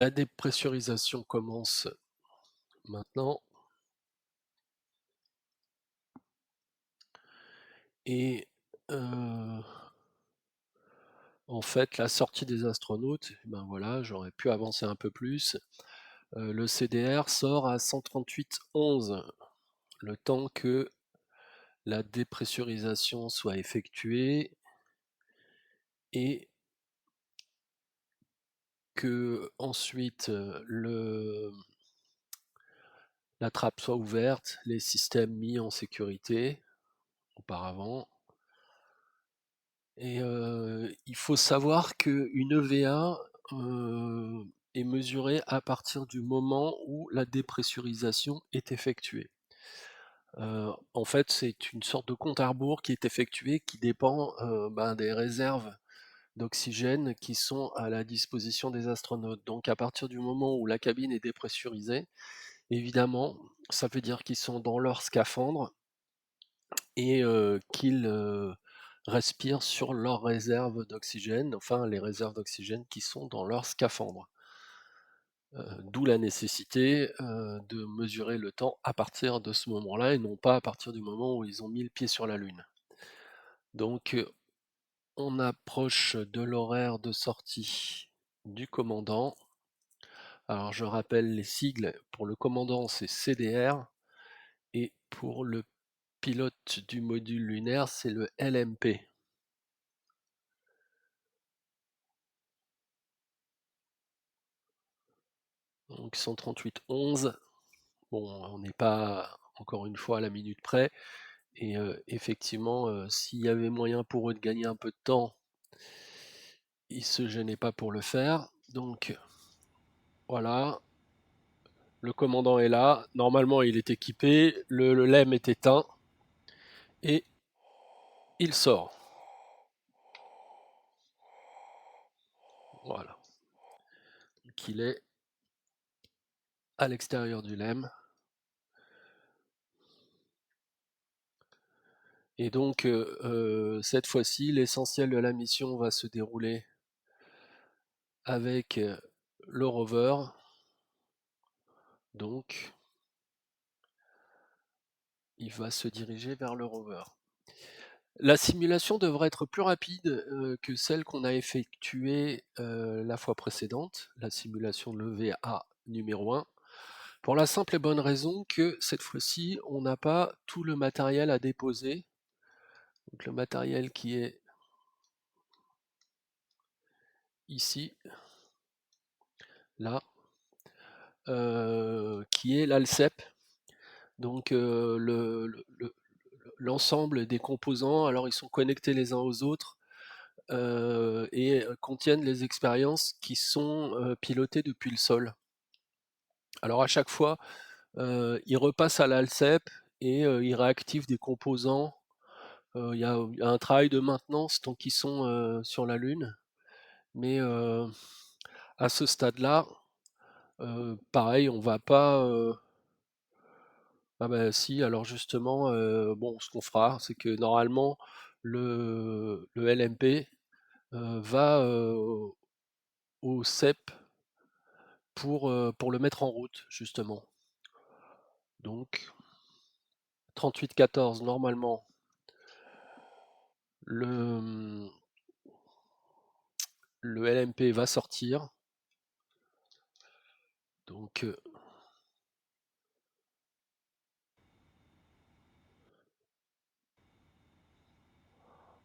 La dépressurisation commence maintenant et en fait, la sortie des astronautes, ben voilà, j'aurais pu avancer un peu plus. Le CDR sort à 138,11, le temps que la dépressurisation soit effectuée et qu'ensuite, la trappe soit ouverte, les systèmes mis en sécurité auparavant. Et il faut savoir qu'une EVA, est mesurée à partir du moment où la dépressurisation est effectuée. En fait, c'est une sorte de compte à rebours qui est effectué, qui dépend, des réserves d'oxygène qui sont à la disposition des astronautes. Donc à partir du moment où la cabine est dépressurisée, évidemment, ça veut dire qu'ils sont dans leur scaphandre et qu'ils, respirent sur leurs réserves d'oxygène, enfin les réserves d'oxygène qui sont dans leur scaphandre. D'où la nécessité, de mesurer le temps à partir de ce moment-là et non pas à partir du moment où ils ont mis le pied sur la Lune. Donc, on approche de l'horaire de sortie du commandant. Alors je rappelle les sigles, pour le commandant c'est CDR et pour le pilote du module lunaire c'est le LMP. Donc 138,11. Bon, on n'est pas encore une fois à la minute près et effectivement, s'il y avait moyen pour eux de gagner un peu de temps, ils se gênaient pas pour le faire. Donc voilà, le commandant est là, normalement il est équipé, le LEM est éteint et il sort. Voilà, donc il est à l'extérieur du LEM. Et donc cette fois-ci, l'essentiel de la mission va se dérouler avec le rover. Donc il va se diriger vers le rover. La simulation devrait être plus rapide, que celle qu'on a effectuée, la fois précédente, la simulation de l'EVA numéro 1, pour la simple et bonne raison que cette fois-ci, on n'a pas tout le matériel à déposer. Donc le matériel qui est ici, là, qui est l'ALCEP. Donc l'ensemble des composants, alors ils sont connectés les uns aux autres, et contiennent les expériences qui sont pilotées depuis le sol. Alors à chaque fois, ils repassent à l'ALCEP et ils réactivent des composants. Il y a un travail de maintenance tant qu'ils sont sur la Lune, mais à ce stade-là, pareil, on va pas. Ah bah si, alors justement, bon, ce qu'on fera, c'est que normalement, le LMP va au CEP pour le mettre en route, justement. Donc, 38-14, normalement, le, le LMP va sortir. Donc,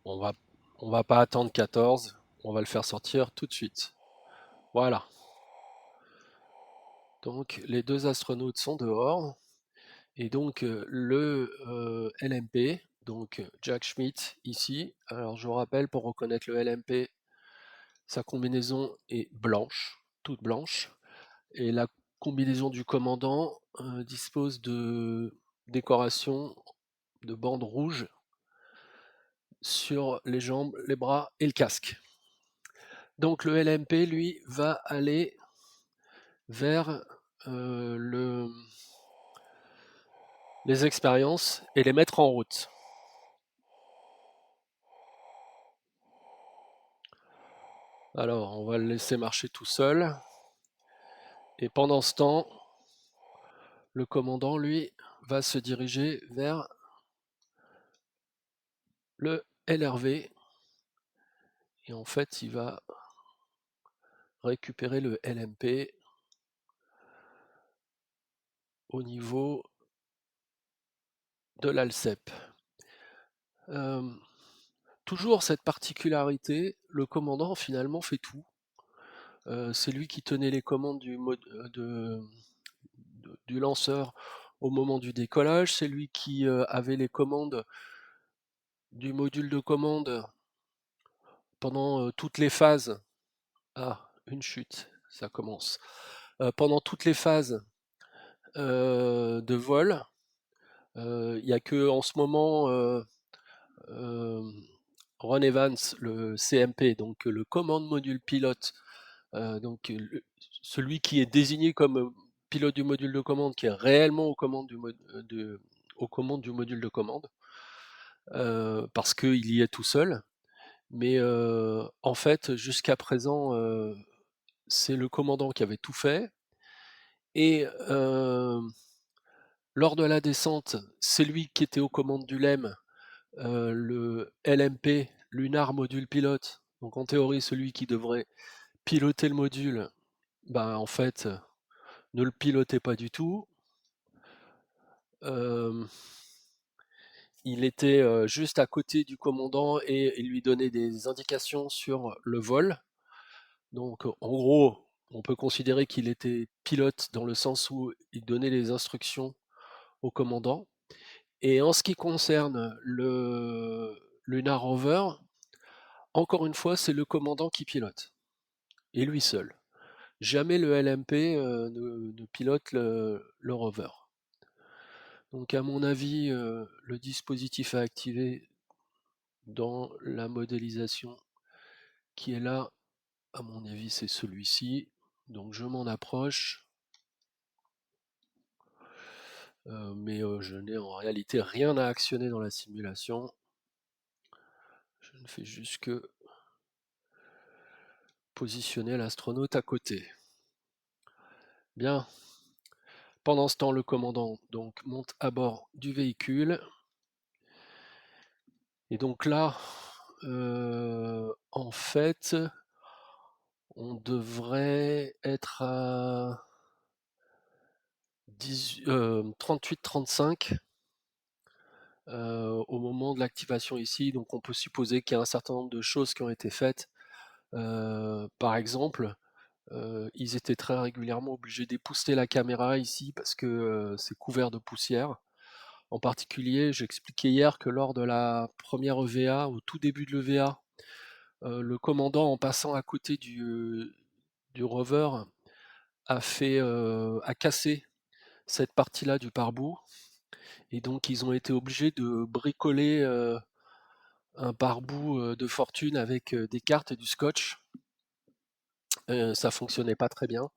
on va, on va pas attendre 14, on va le faire sortir tout de suite. Voilà. Donc, les deux astronautes sont dehors. Et donc, le LMP, donc Jack Schmitt ici. Alors, je vous rappelle, pour reconnaître le LMP, sa combinaison est blanche, toute blanche. Et la combinaison du commandant dispose de décorations de bandes rouges sur les jambes, les bras et le casque. Donc le LMP, lui, va aller vers les expériences et les mettre en route. Alors, on va le laisser marcher tout seul. Et pendant ce temps, le commandant, lui, va se diriger vers le LRV et en fait, il va récupérer le LMP au niveau de l'ALCEP. Toujours cette particularité, le commandant finalement fait tout. C'est lui qui tenait les commandes du lanceur au moment du décollage, c'est lui qui avait les commandes du module de commande pendant toutes les phases. Ah, une chute, ça commence. Pendant toutes les phases de vol, il n'y a que en ce moment euh, Ron Evans, le CMP, donc le Command Module Pilote, donc celui qui est désigné comme pilote du module de commande, qui est réellement aux commandes du module de commande, parce qu'il y est tout seul. Mais en fait, jusqu'à présent, c'est le commandant qui avait tout fait. Et lors de la descente, c'est lui qui était aux commandes du LEM, le LMP, Lunar Module Pilote. Donc en théorie, celui qui devrait piloter le module, ben, en fait, ne le pilotait pas du tout. Il était juste à côté du commandant et il lui donnait des indications sur le vol. Donc en gros, on peut considérer qu'il était pilote dans le sens où il donnait les instructions au commandant. Et en ce qui concerne le Lunar Rover, encore une fois, c'est le commandant qui pilote, et lui seul. Jamais le LMP ne pilote le rover. Donc à mon avis, le dispositif à activer dans la modélisation qui est là, à mon avis, c'est celui-ci. Donc je m'en approche, mais je n'ai en réalité rien à actionner dans la simulation. Je ne fais juste que positionner l'astronaute à côté. Bien. Pendant ce temps, le commandant donc monte à bord du véhicule. Et donc là, en fait, on devrait être à 38-35 au moment de l'activation ici. Donc on peut supposer qu'il y a un certain nombre de choses qui ont été faites. Par exemple, ils étaient très régulièrement obligés d'épousseter la caméra ici parce que c'est couvert de poussière. En particulier, j'expliquais hier que lors de la première EVA, au tout début de l'EVA, le commandant, en passant à côté du rover, a cassé cette partie-là du pare-boue. Et donc, ils ont été obligés de bricoler un pare-boue de fortune avec des cartes et du scotch. Ça fonctionnait pas très bien.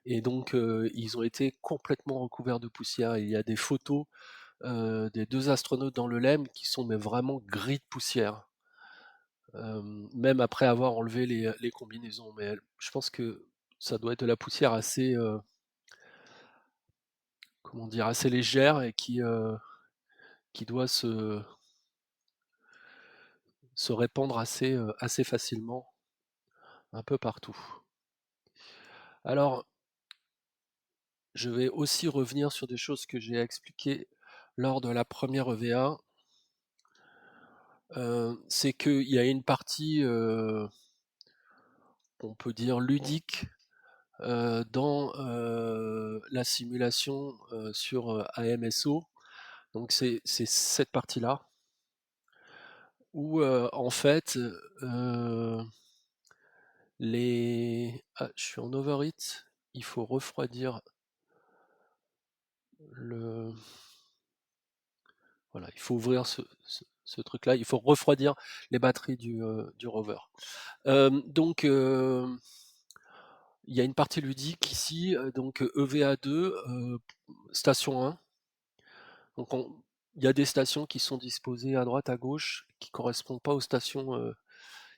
Et donc, ils ont été complètement recouverts de poussière. Il y a des photos des deux astronautes dans le LEM qui sont mais vraiment gris de poussière. Même après avoir enlevé les combinaisons. Mais je pense que ça doit être de la poussière assez, comment dire, assez légère et qui doit se répandre assez facilement un peu partout. Alors, je vais aussi revenir sur des choses que j'ai expliquées lors de la première EVA. C'est qu'il y a une partie, on peut dire ludique, dans la simulation sur AMSO. Donc c'est cette partie-là où en fait je suis en overheat, il faut refroidir le voilà, il faut ouvrir ce truc-là, il faut refroidir les batteries du rover. Donc il y a une partie ludique ici, donc EVA2, station 1. Donc il y a des stations qui sont disposées à droite, à gauche, qui correspondent pas aux stations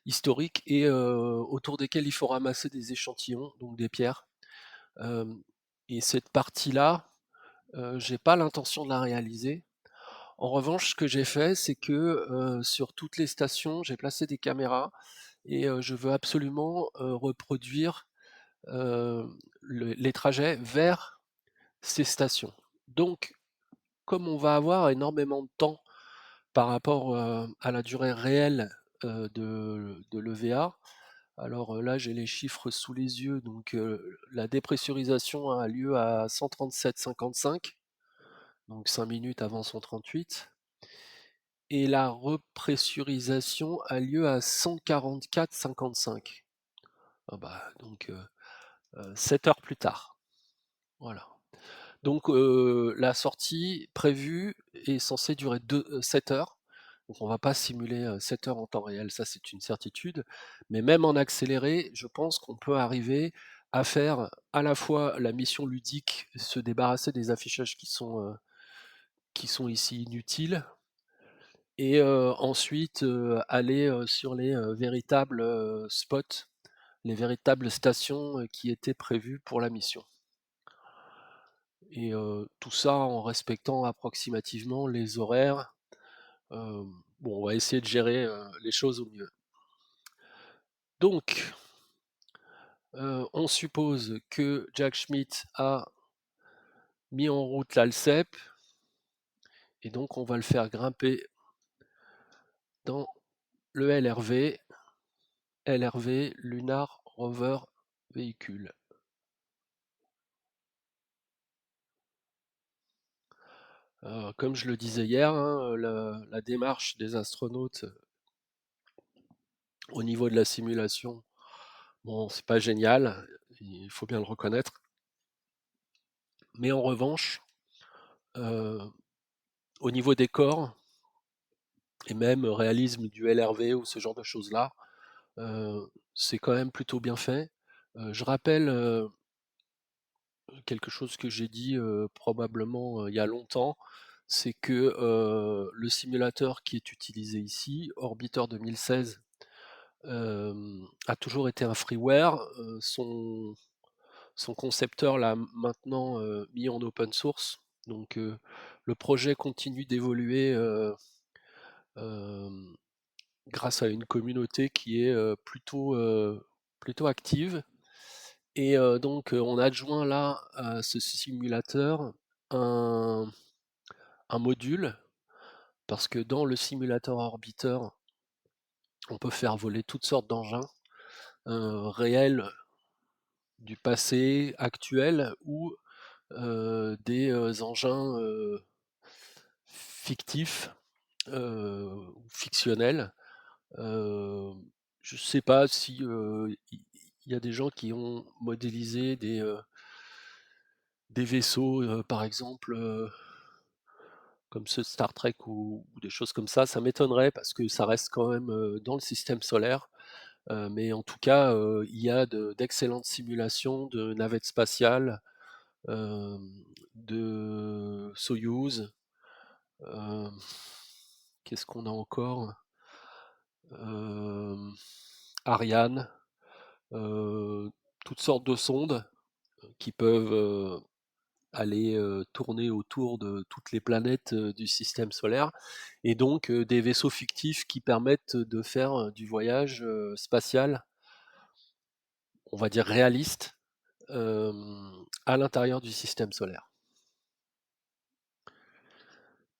historiques et autour desquelles il faut ramasser des échantillons, donc des pierres. Hem et cette partie-là, j'ai pas l'intention de la réaliser. En revanche, ce que j'ai fait, c'est que, sur toutes les stations, j'ai placé des caméras et je veux absolument, reproduire, les trajets vers ces stations. Donc, comme on va avoir énormément de temps par rapport, à la durée réelle, de l'EVA, alors, là, j'ai les chiffres sous les yeux, donc la dépressurisation a lieu à 137,55, donc 5 minutes avant 138, et la repressurisation a lieu à 144,55. Ah bah, donc 7 heures plus tard, voilà. Donc la sortie prévue est censée durer 7 heures. Donc on va pas simuler, 7 heures en temps réel, ça c'est une certitude. Mais même en accéléré, je pense qu'on peut arriver à faire à la fois la mission ludique, se débarrasser des affichages qui sont ici inutiles et ensuite, aller, sur les, véritables, spots, les véritables stations, qui étaient prévues pour la mission. Et tout ça en respectant approximativement les horaires. Bon, on va essayer de gérer, les choses au mieux. Donc, on suppose que Jack Schmitt a mis en route l'ALCEP et donc on va le faire grimper dans le LRV, Lunar Rover Véhicule. Comme je le disais hier, hein, la démarche des astronautes, au niveau de la simulation, bon, c'est pas génial, il faut bien le reconnaître. Mais en revanche, heu, au niveau décor et même réalisme du LRV ou ce genre de choses-là, c'est quand même plutôt bien fait. Je rappelle, quelque chose que j'ai dit, probablement, il y a longtemps, c'est que, le simulateur qui est utilisé ici, Orbiter 2016, a toujours été un freeware. Son concepteur l'a maintenant, mis en open source. Donc, le projet continue d'évoluer, hem, grâce à une communauté qui est, plutôt active et donc, on adjoint là à ce simulateur un module parce que dans le simulateur Orbiter, on peut faire voler toutes sortes d'engins, réels du passé, actuel ou des, engins, fictifs, ou fictionnels. Heu, je ne sais pas si, il y a des gens qui ont modélisé des vaisseaux, par exemple, comme ceux de Star Trek ou des choses comme ça m'étonnerait parce que ça reste quand même, dans le système solaire. Mais en tout cas, il y a d'excellentes simulations de navettes spatiales, de Soyouz, hem, qu'est-ce qu'on a encore? Hem, Ariane, heu, toutes sortes de sondes qui peuvent, aller, tourner autour de toutes les planètes, du système solaire et donc des vaisseaux fictifs qui permettent de faire, du voyage, spatial, on va dire réaliste, à l'intérieur du système solaire.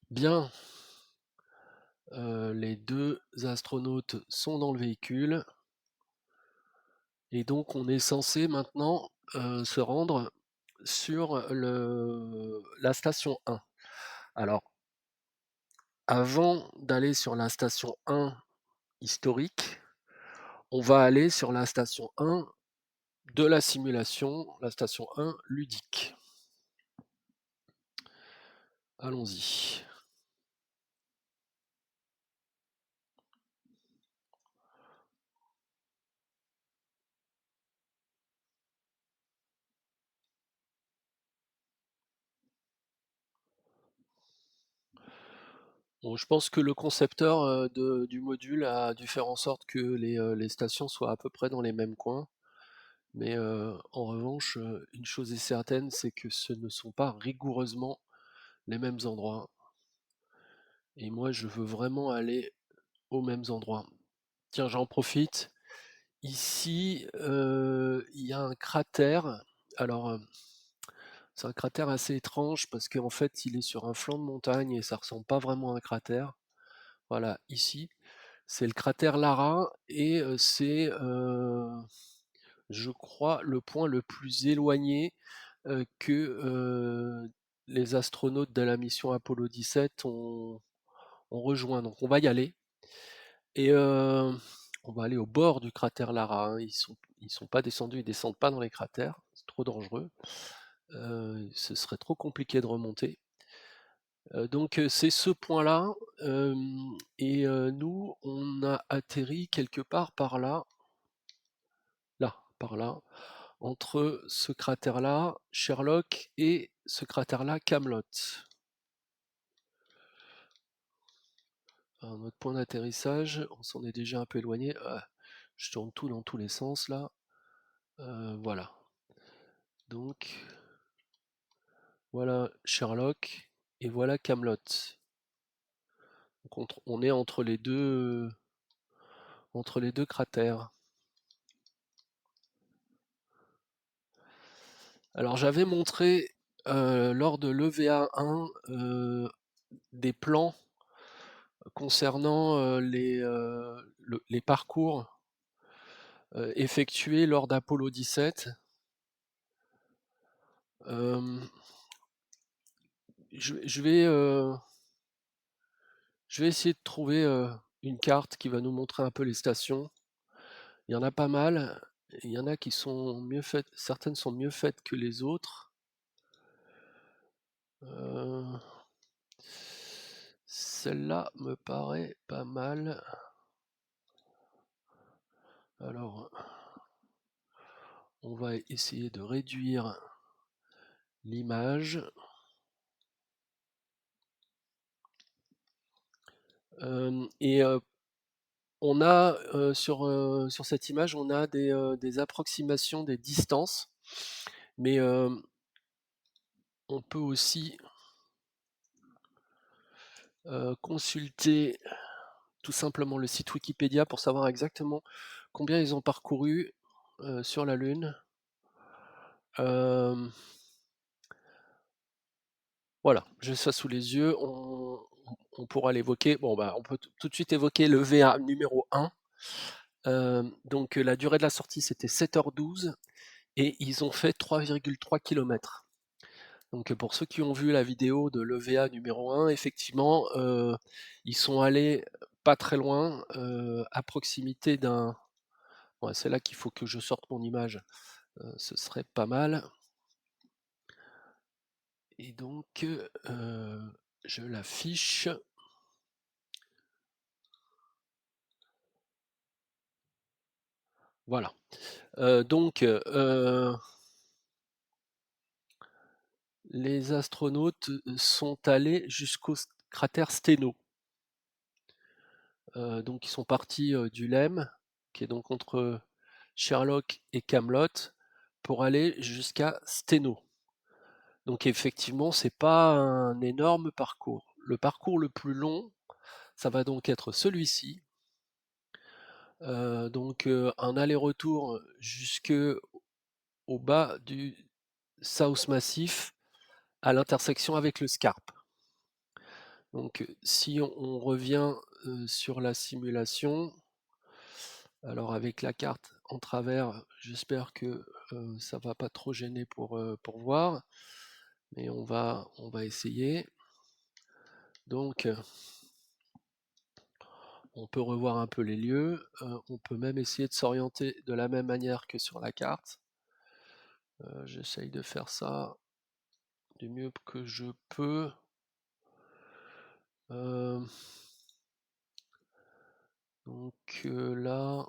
Bien, les 2 astronautes sont dans le véhicule et donc on est censé maintenant, se rendre sur la station 1. Alors, avant d'aller sur la station 1 historique, on va aller sur la station 1 de la simulation, la station 1 ludique. Allons-y. Bon, je pense que le concepteur, du module a dû faire en sorte que les stations soient à peu près dans les mêmes coins Mais en revanche, une chose est certaine, c'est que ce ne sont pas rigoureusement les mêmes endroits et moi je veux vraiment aller aux mêmes endroits. Tiens, j'en profite. Ici, il y a un cratère. Alors, c'est un cratère assez étrange parce qu'en fait, il est sur un flanc de montagne et ça ressemble pas vraiment à un cratère. Voilà, ici, c'est le cratère Lara et c'est, je crois, le point le plus éloigné, que, les astronautes de la mission Apollo 17 ont rejoint. Donc on va y aller et on va aller au bord du cratère Lara, hein. Ils sont pas descendus, ils descendent pas dans les cratères, c'est trop dangereux. Ce serait trop compliqué de remonter. Donc c'est ce point-là, et nous, on a atterri quelque part par là, là, par là, entre ce cratère-là, Sherlock, et ce cratère-là, Kaamelott. Alors notre point d'atterrissage, on s'en est déjà un peu éloigné. Ah, je tourne tout dans tous les sens là. Voilà. Donc voilà Sherlock et voilà Kaamelott. Donc on est entre les deux cratères. Alors j'avais montré, lors de l'EVA 1, des plans concernant, les parcours, effectués lors d'Apollo 17. Hem, je vais essayer de trouver, une carte qui va nous montrer un peu les stations. Il y en a pas mal, et il y en a qui sont mieux faites, certaines sont mieux faites que les autres. Heu, Celle-là me paraît pas mal. Alors, on va essayer de réduire l'image. Et on a, sur cette image, on a des approximations des distances, mais on peut aussi, consulter tout simplement le site Wikipédia pour savoir exactement combien ils ont parcouru, sur la Lune. Hem, voilà, j'ai ça sous les yeux, on pourra l'évoquer. Bon, bah, on peut tout de suite évoquer le VA numéro 1. Donc la durée de la sortie, c'était 7h12 et ils ont fait 3,3 kilomètres. Donc pour ceux qui ont vu la vidéo de l'EVA numéro 1, effectivement, ils sont allés pas très loin, à proximité d'un, ouais, c'est là qu'il faut que je sorte mon image, ce serait pas mal et donc je l'affiche. Voilà, donc les astronautes, sont allés jusqu'au cratère Steno. Donc ils sont partis, du LEM, qui est donc entre Sherlock et Kaamelott, pour aller jusqu'à Steno. Donc effectivement, c'est pas un énorme parcours. Le parcours le plus long, ça va donc être celui-ci, donc un aller-retour jusque au bas du South Massif, à l'intersection avec le Scarp. Donc si on revient, sur la simulation, alors avec la carte en travers, j'espère que, ça va pas trop gêner pour voir, mais on va essayer. Donc, on peut revoir un peu les lieux, on peut même essayer de s'orienter de la même manière que sur la carte. J'essaye de faire ça du mieux que je peux. Hem, donc, là,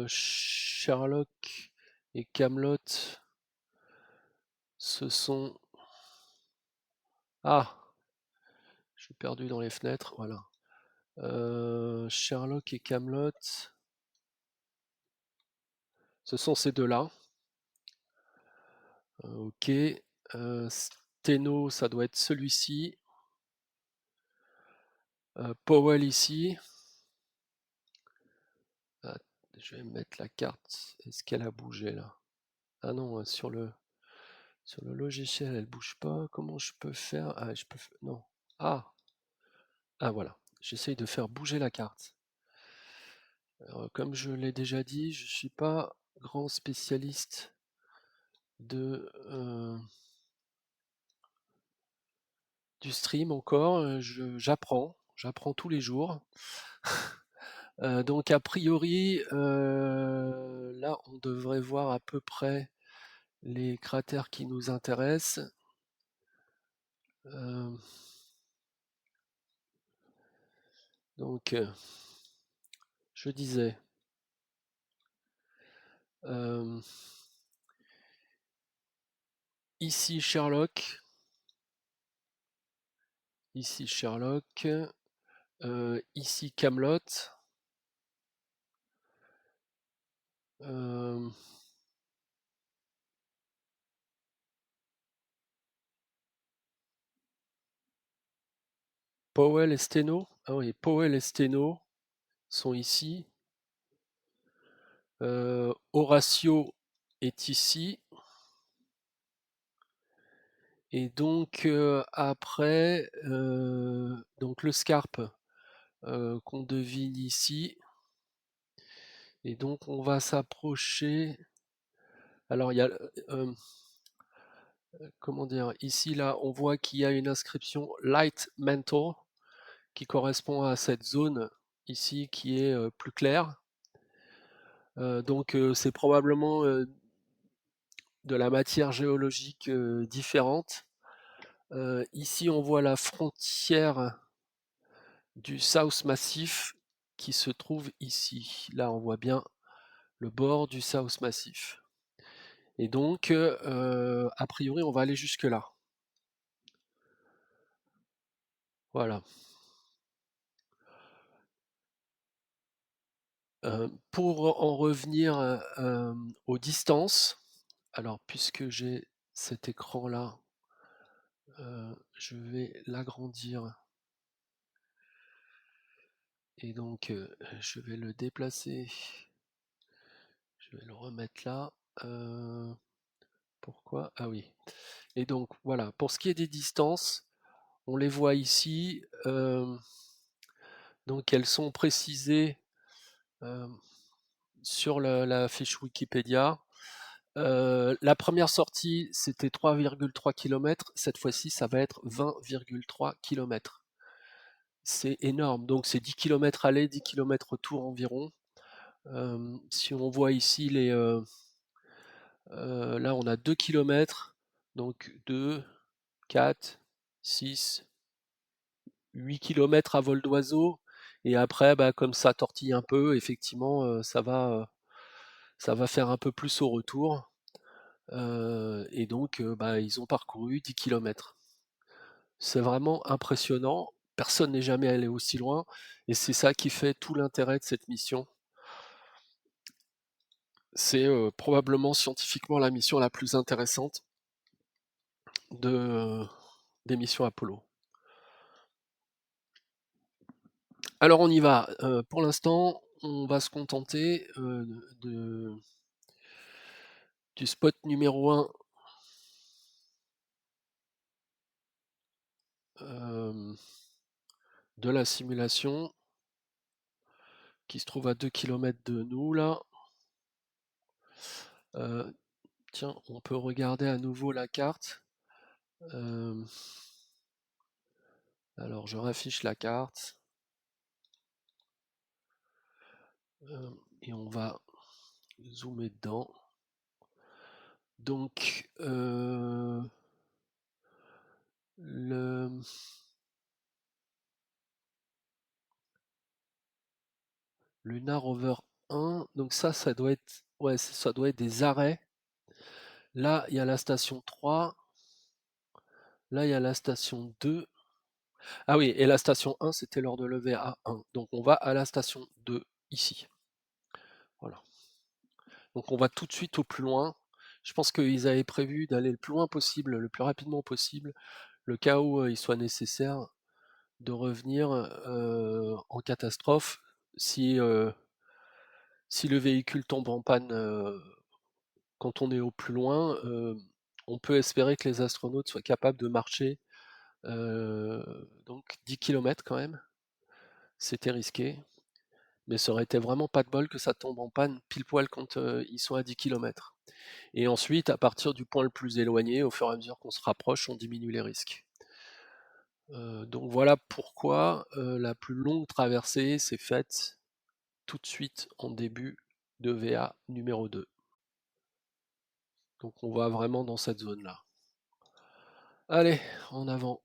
Sherlock et Kaamelott, ce sont, ah! Je suis perdu dans les fenêtres, voilà. Sherlock et Kaamelott. Ce sont ces deux-là. Ok. Steno, ça doit être celui-ci. Powell ici. Ah, je vais mettre la carte. Est-ce qu'elle a bougé là? Ah non, sur le logiciel, elle bouge pas. Comment je peux faire? Ah, je peux. Non. Ah, ah voilà. J'essaye de faire bouger la carte. Alors, comme je l'ai déjà dit, je suis pas grand spécialiste de du stream encore. J'apprends tous les jours. Donc a priori, là, on devrait voir à peu près les cratères qui nous intéressent. Donc, je disais, ici Sherlock, ici Camelot, Powell et Steno. Ah oui, Powell et Steno sont ici. Horatio est ici. Et donc après, donc le Scarpe qu'on devine ici. Et donc on va s'approcher. Alors il y a, comment dire, ici là, on voit qu'il y a une inscription Light Mental qui correspond à cette zone ici qui est plus claire. Donc c'est probablement de la matière géologique différente. Ici on voit la frontière du South Massif qui se trouve ici. Là on voit bien le bord du South Massif. Et donc a priori on va aller jusque là. Voilà. Pour en revenir aux distances, alors puisque j'ai cet écran-là, je vais l'agrandir et donc je vais le déplacer. Je vais le remettre là. Pourquoi? Ah oui. Et donc voilà, pour ce qui est des distances, on les voit ici. Donc elles sont précisées sur la fiche Wikipédia. La première sortie, c'était 3,3 km. Cette fois-ci, ça va être 20,3 km. C'est énorme. Donc, c'est 10 km aller, 10 km retour environ. Si on voit ici là, on a 2 km. Donc, 2, 4, 6, 8 km à vol d'oiseau. Et après, bah, comme ça tortille un peu, effectivement, ça va faire un peu plus au retour. Et donc, bah, ils ont parcouru 10 km. C'est vraiment impressionnant. Personne n'est jamais allé aussi loin. Et c'est ça qui fait tout l'intérêt de cette mission. C'est probablement scientifiquement la mission la plus intéressante des missions Apollo. Alors on y va. Pour l'instant, on va se contenter du spot numéro 1 de la simulation qui se trouve à 2 km de nous là. Tiens, on peut regarder à nouveau la carte. Alors je raffiche la carte. Et on va zoomer dedans. Donc le Lunar Rover 1, donc ça doit être, ouais, ça doit être des arrêts. Là, il y a la station 3. Là, il y a la station 2. Ah oui, et la station 1, c'était lors de l'EVA 1. Donc on va à la station 2 ici. Voilà. Donc on va tout de suite au plus loin. Je pense qu'ils avaient prévu d'aller le plus loin possible, le plus rapidement possible, le cas où, il soit nécessaire de revenir, en catastrophe si, si le véhicule tombe en panne, quand on est au plus loin, on peut espérer que les astronautes soient capables de marcher, donc 10 kilomètres quand même. C'était risqué, mais ça aurait été vraiment pas de bol que ça tombe en panne pile poil quand, ils sont à 10 kilomètres. Et ensuite, à partir du point le plus éloigné, au fur et à mesure qu'on se rapproche, on diminue les risques. Donc voilà pourquoi, la plus longue traversée s'est faite tout de suite en début de VA numéro 2. Donc on va vraiment dans cette zone-là. Allez, en avant.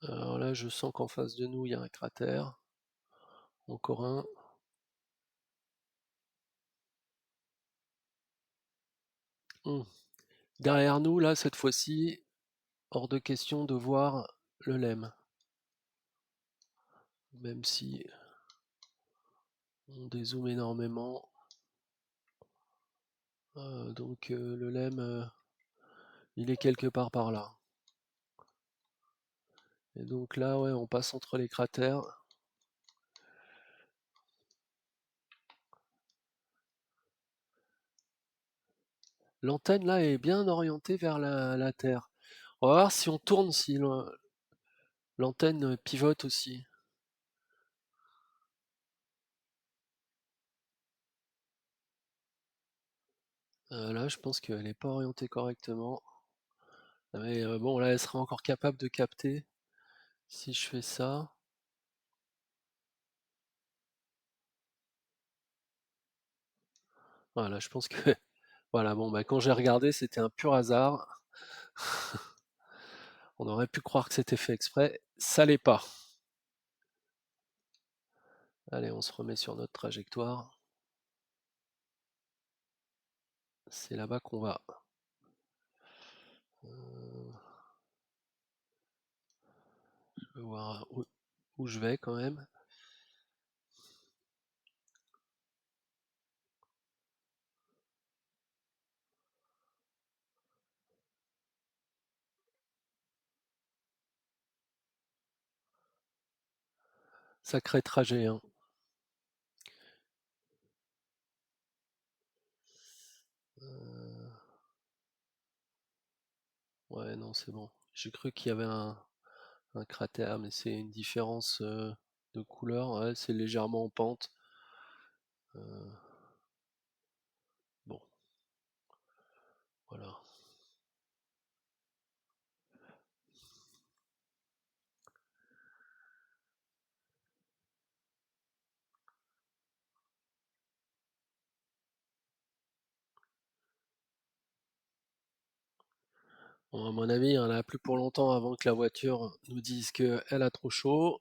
Alors là, je sens qu'en face de nous, il y a un cratère. Encore un. Mmh. Derrière nous, là, cette fois-ci, hors de question de voir le LEM. Même si on dézoome énormément. Donc le LEM, il est quelque part par là. Et donc là, ouais, on passe entre les cratères. L'antenne là est bien orientée vers la Terre. On va voir si on tourne, si l'antenne pivote aussi. Là, je pense qu'elle n'est pas orientée correctement. Mais bon, là, elle sera encore capable de capter si je fais ça. Voilà, je pense que voilà, bon, bah, quand j'ai regardé, c'était un pur hasard. On aurait pu croire que c'était fait exprès, ça l'est pas. Allez, on se remet sur notre trajectoire. C'est là-bas qu'on va. Heu, je veux voir où je vais quand même. Sacré trajet, hein. Heu, ouais, non, c'est bon. J'ai cru qu'il y avait un cratère, mais c'est une différence, de couleur. Ouais, c'est légèrement en pente. Heu, bon, voilà. Bon, à mon avis, il y en a plus pour longtemps avant que la voiture nous dise qu'elle a trop chaud.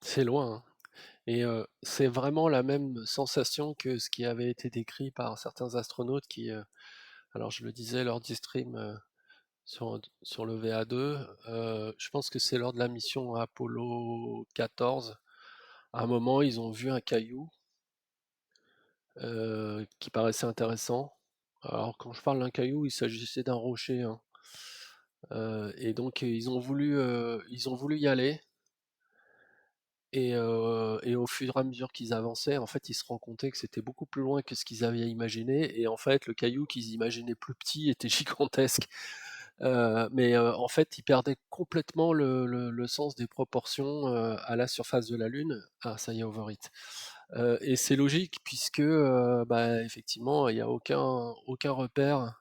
C'est loin, hein. Et c'est vraiment la même sensation que ce qui avait été décrit par certains astronautes qui, alors je le disais lors du stream, sur le VA2, je pense que c'est lors de la mission Apollo 14. À un moment, ils ont vu un caillou, qui paraissait intéressant. Alors quand je parle d'un caillou, il s'agissait d'un rocher, hein. Et donc ils ont voulu y aller et au fur et à mesure qu'ils avançaient, en fait, ils se rendent compte que c'était beaucoup plus loin que ce qu'ils avaient imaginé et en fait, le caillou qu'ils imaginaient plus petit était gigantesque. En fait, il perdait complètement le sens des proportions, à la surface de la Lune. Ah ça y est, overheat. Et c'est logique puisque, bah, effectivement, il y a aucun repère,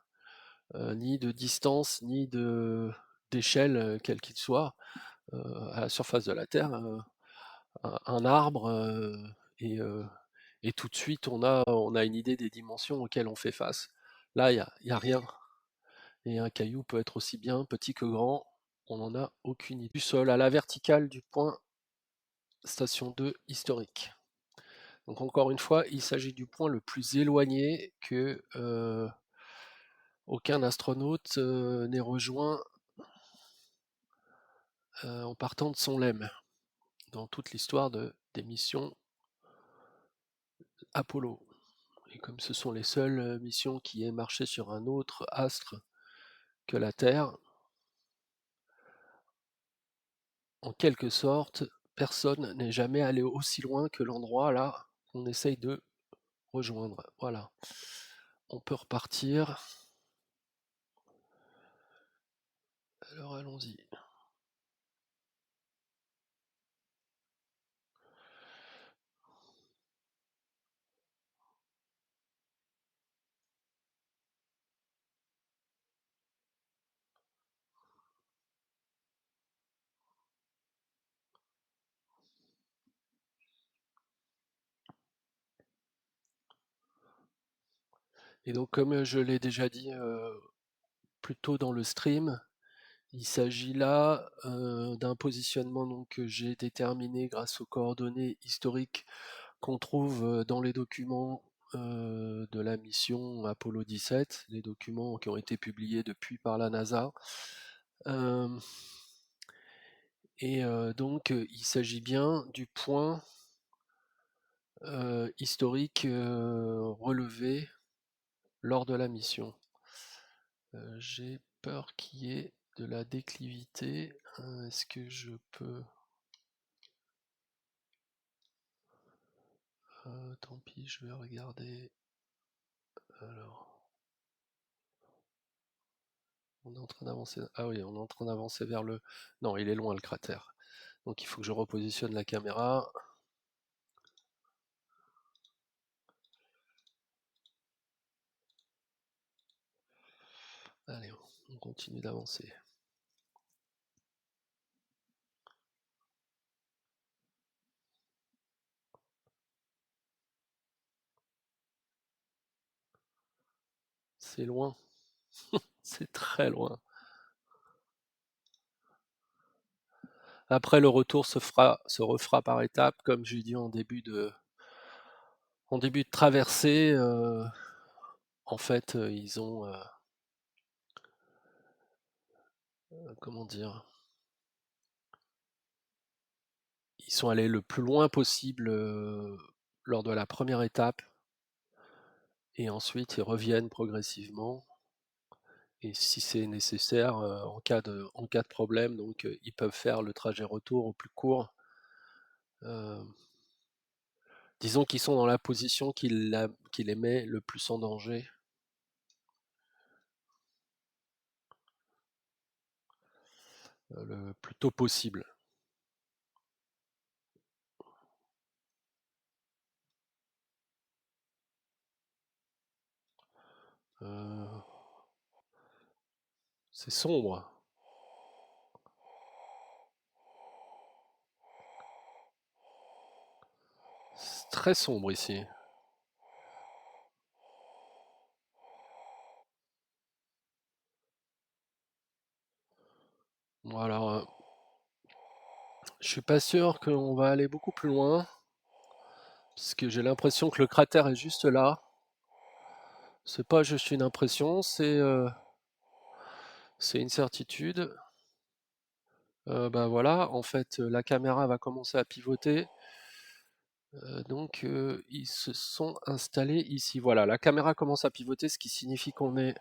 ni de distance, ni d'échelle, quel qu'il soit, à la surface de la Terre, un arbre, et tout de suite on a une idée des dimensions auxquelles on fait face. Là, il y a rien, et un caillou peut être aussi bien petit que grand, on n'en a aucune idée. Du sol à la verticale du point station 2 historique. Donc encore une fois, il s'agit du point le plus éloigné que, aucun astronaute, n'ait rejoint, en partant de son LEM, dans toute l'histoire des missions Apollo. Et comme ce sont les seules, missions qui aient marché sur un autre astre que la Terre, en quelque sorte, personne n'est jamais allé aussi loin que l'endroit là qu'on essaye de rejoindre. Voilà. On peut repartir. Alors allons-y. Et donc comme je l'ai déjà dit, plus tôt dans le stream, il s'agit là, d'un positionnement donc que j'ai déterminé grâce aux coordonnées historiques qu'on trouve, dans les documents, de la mission Apollo 17, les documents qui ont été publiés depuis par la NASA. Hem donc il s'agit bien du point, historique, relevé lors de la mission. J'ai peur qu'il y ait de la déclivité. Est-ce que je peux... tant pis, je vais regarder. Alors, on est en train d'avancer. Ah oui, on est en train d'avancer vers le... Non, il est loin le cratère. Donc il faut que je repositionne la caméra. Allez, on continue d'avancer. C'est loin, c'est très loin. Après, le retour se refera par étapes, comme j'ai dit en début de traversée. En fait, ils ont, comment dire, ils sont allés le plus loin possible, lors de la première étape, et ensuite ils reviennent progressivement. Et si c'est nécessaire, en cas de problème, donc ils peuvent faire le trajet retour au plus court. Euh, Disons qu'ils sont dans la position qui les met le plus en danger, le plus tôt possible. Euh, c'est sombre, c'est très sombre ici. Bon, alors, je suis pas sûr qu'on va aller beaucoup plus loin, parce que j'ai l'impression que le cratère est juste là. C'est pas juste une impression, c'est une certitude. Bah voilà, en fait, la caméra va commencer à pivoter. Donc, ils se sont installés ici. Voilà, la caméra commence à pivoter, ce qui signifie qu'on est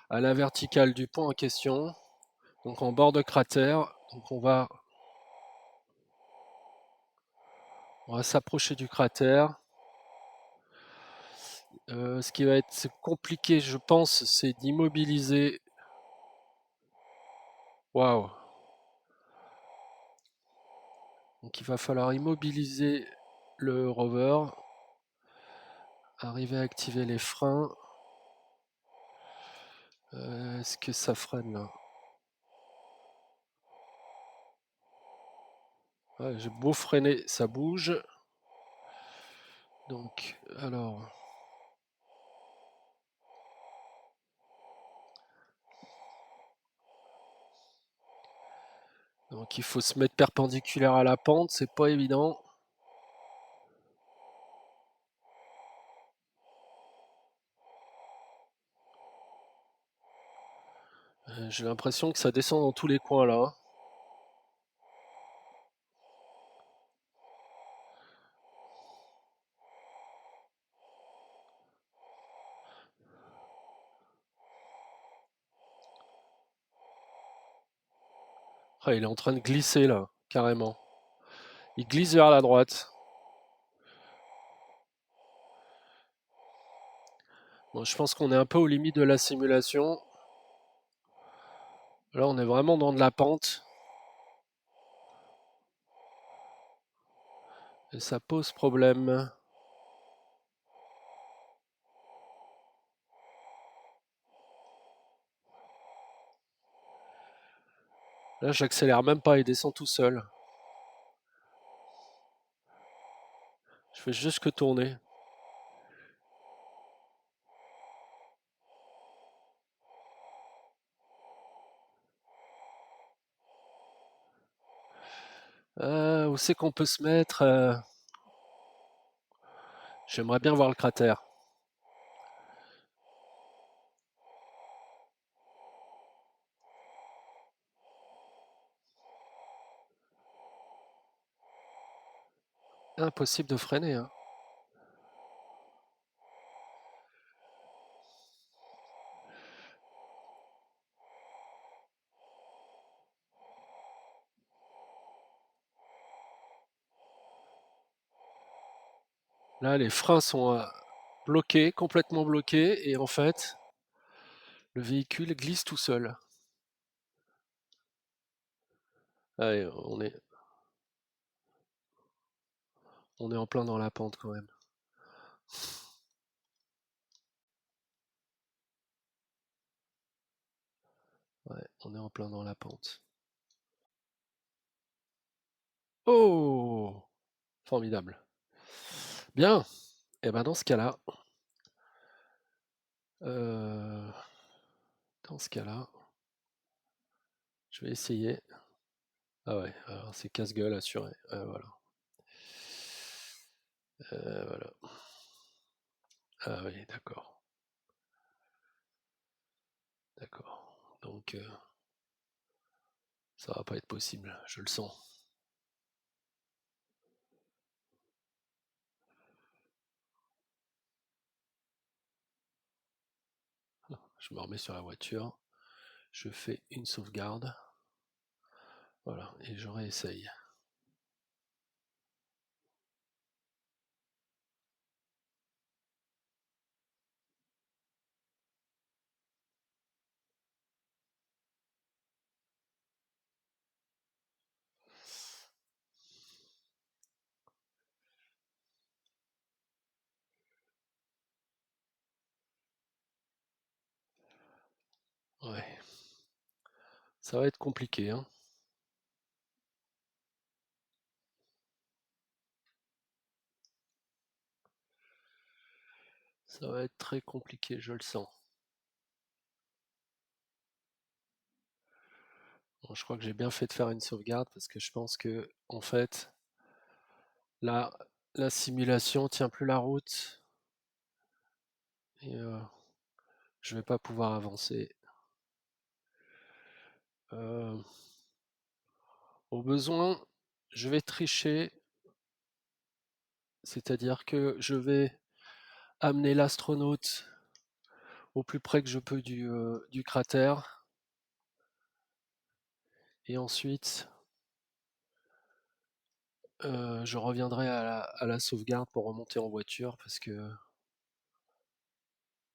à la verticale du point en question, donc en bord de cratère. Donc on va s'approcher du cratère. Ce qui va être compliqué, je pense, c'est d'immobiliser Waouh! Donc il va falloir immobiliser le rover, arriver à activer les freins. Est-ce que ça freine là? Ouais, j'ai beau freiner, ça bouge. Donc, alors, donc il faut se mettre perpendiculaire à la pente, c'est pas évident. J'ai l'impression que ça descend dans tous les coins là, hein. Ah, il est en train de glisser là, carrément. Il glisse vers la droite. Bon, je pense qu'on est un peu aux limites de la simulation. Là, on est vraiment dans de la pente. Et ça pose problème. Là, j'accélère même pas, il descend tout seul. Je fais juste que tourner. Où c'est qu'on peut se mettre? J'aimerais bien voir le cratère. Impossible de freiner, hein. Là, les freins sont bloqués, complètement bloqués, et en fait, le véhicule glisse tout seul. Allez, on est en plein dans la pente quand même. Ouais, on est en plein dans la pente. Oh! Formidable. Bien. Et ben euh, dans ce cas-là, je vais essayer. Ah ouais, alors c'est casse-gueule assuré. Voilà. Voilà. Ah oui, d'accord. D'accord. Donc ça va pas être possible, je le sens. Je me remets sur la voiture. Je fais une sauvegarde. Voilà, et je réessaye. Ouais, ça va être compliqué, hein. Ça va être très compliqué, je le sens. Bon, je crois que j'ai bien fait de faire une sauvegarde parce que je pense que, en fait, là, la simulation tient plus la route et je vais pas pouvoir avancer. Euh, Au besoin, je vais tricher, c'est-à-dire que je vais amener l'astronaute au plus près que je peux du cratère et ensuite je reviendrai à la sauvegarde pour remonter en voiture parce que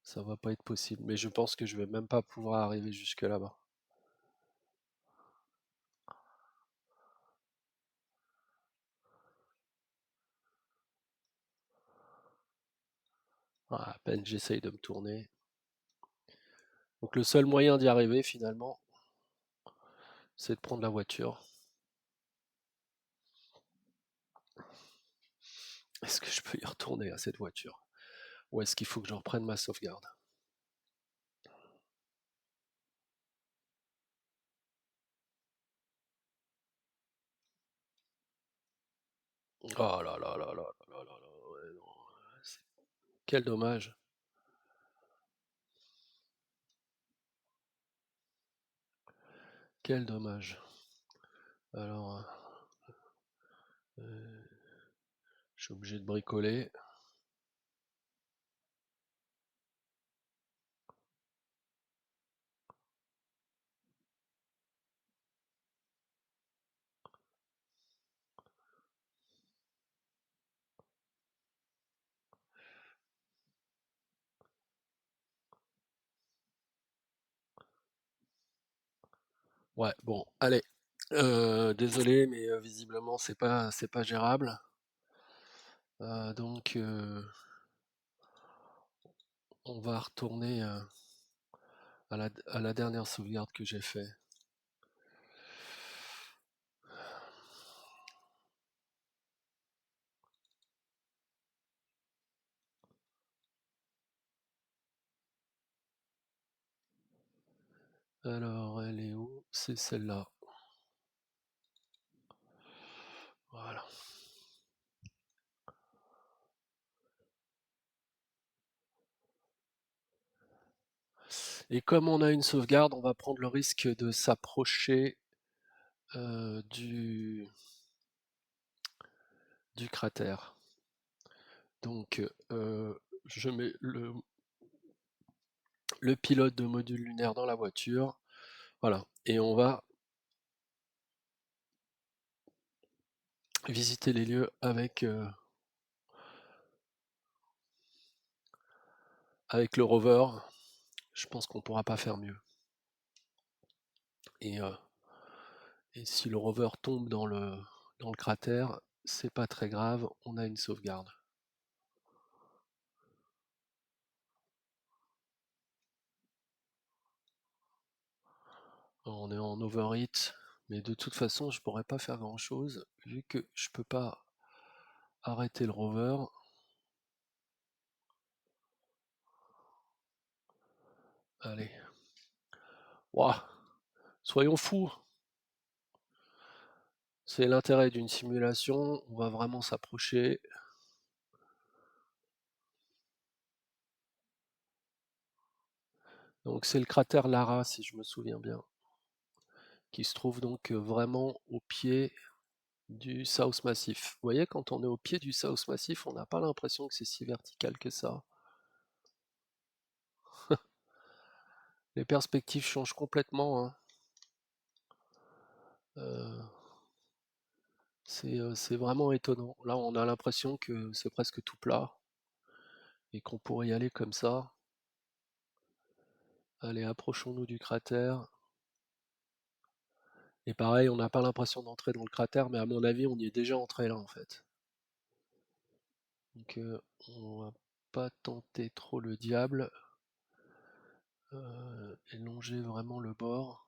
ça va pas être possible. Mais je pense que je vais même pas pouvoir arriver jusque là-bas. Ah, à peine j'essaye de me tourner. Donc le seul moyen d'y arriver finalement, c'est de prendre la voiture. Est-ce que je peux y retourner à cette voiture? Ou est-ce qu'il faut que je reprenne ma sauvegarde? Oh là là là là là là là là, ouais, non, c'est quel dommage, quel dommage. Alors, heu, je suis obligé de bricoler. Ouais, bon, allez, désolé, mais visiblement c'est pas gérable. Donc on va retourner, à la dernière sauvegarde que j'ai fait. Alors elle est où? C'est celle-là. Voilà. Et comme on a une sauvegarde, on va prendre le risque de s'approcher, du cratère. Donc je mets le pilote de module lunaire dans la voiture, voilà, et on va visiter les lieux avec le rover. Je pense qu'on pourra pas faire mieux. Et si le rover tombe dans le cratère, c'est pas très grave, on a une sauvegarde. On est en overheat, mais de toute façon, je pourrais pas faire grand-chose vu que je peux pas arrêter le rover. Allez, ouah, soyons fous! C'est l'intérêt d'une simulation, on va vraiment s'approcher. Donc c'est le cratère Lara, si je me souviens bien, qui se trouve donc vraiment au pied du South Massif. Vous voyez, quand on est au pied du South Massif, on n'a pas l'impression que c'est si vertical que ça. Les perspectives changent complètement, hein. Euh, c'est vraiment étonnant. Là, on a l'impression que c'est presque tout plat et qu'on pourrait y aller comme ça. Allez, approchons-nous du cratère. Et pareil, on n'a pas l'impression d'entrer dans le cratère, mais à mon avis, on y est déjà entré là en fait. Donc on va pas tenter trop le diable et longer vraiment le bord.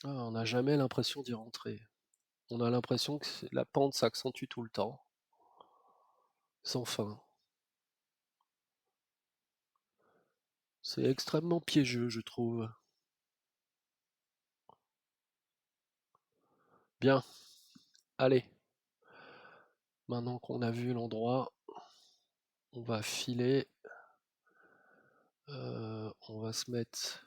Ah, on n'a jamais l'impression d'y rentrer. On a l'impression que la pente s'accentue tout le temps, sans fin. C'est extrêmement piégeux, je trouve. Bien, allez, maintenant qu'on a vu l'endroit, on va filer, on va se mettre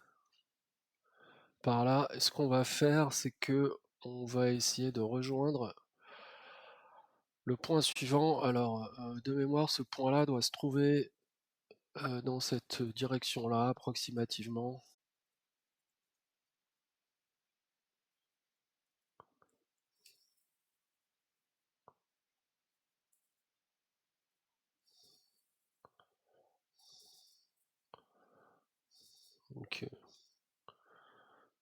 par là. Et ce qu'on va faire, c'est que on va essayer de rejoindre le point suivant. Alors, de mémoire, ce point-là doit se trouver dans cette direction-là, approximativement. Donc,